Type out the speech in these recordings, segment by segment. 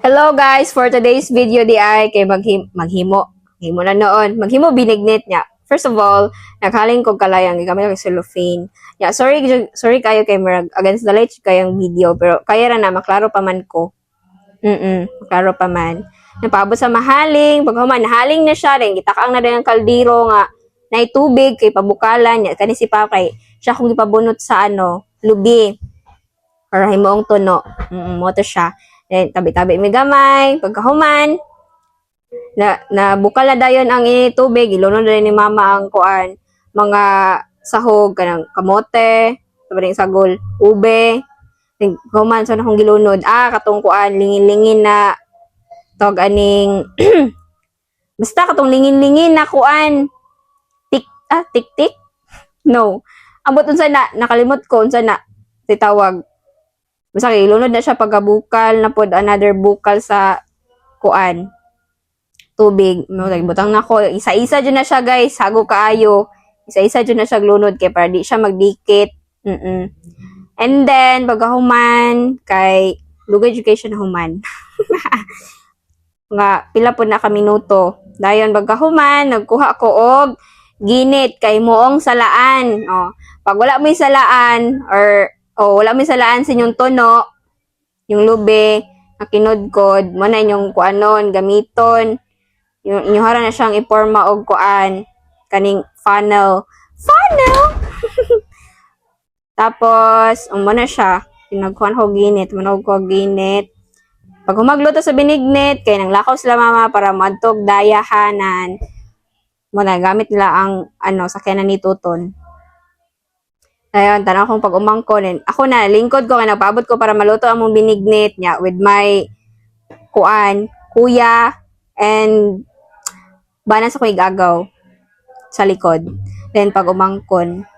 Hello guys, for today's video di ay kay maghimo. Maghimo na noon. Maghimo binignit niya. First of all, naghaling kog kalayang gamit ko cellophane. Yeah, sorry kayo kay Merag against the light kayang video pero kaya ra na maklaro pa man ko. Maklaro pa man. Napaabot sa mahaling, pag human nahaling na siya, rin gitakaang na din ang kaldero nga na tubig kay pabukalan niya kani si Papay. Siya kung ipabunot sa lubi. Para himuong tuno. Mo to siya. Then, tabi-tabi may gamay, pagkahuman, bukal na dayon ang tubig, ilunod na rin ni mama ang kuan, mga sahog, kanang kamote, sabi sagol, ube, human, so na kong gilunod, katong kuan, lingin-lingin na, tawag aning, basta katong lingin-lingin na kuan, tik-tik? No. Ambot unsa na, nakalimot ko, unsa na, titawag, basta ilunod na siya pagkabukal na pod another bukal sa kuan tubig no butang nako isa-isa jud na siya guys hago kaayo isa-isa jud na siya glunod kay para di siya magdikit and then pagkahuman kay lugar education na human nga pila pod na ka minuto dayon pagkahuman nagkuha ko og ginit kay moong salaan pag wala mo salaan or wala may salaan sa inyong tono, yung lube, na kinudkod, mo na inyong kuanon, gamiton, yung inyuhara na siyang iporma og kuan, kaning funnel. Funnel! Tapos, mo na siya, pinagkuhan ko ginit, manog ko ginit. Pag humagluto sa binignit, kay nang lakaw sila mama para madtog dayahanan, mo na, gamit nila ang, sakyanan ni Tuton. Ayun, tanaw kong pag umangkon. Ako na, lingkod ko, nagpaabot ko para maluto ang mong binignit niya with my kuya, and banas ako igagaw sa likod. Then, pag umangkon,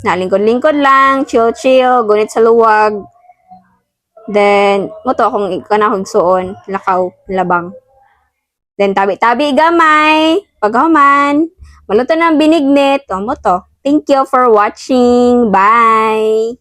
lingkod-lingkod lang, chill-chill, gunit sa luwag. Then, muto akong kanahog suon, lakaw, labang. Then, tabi-tabi gamay, paghuman, maluto na ang binignit, muto. Thank you for watching. Bye!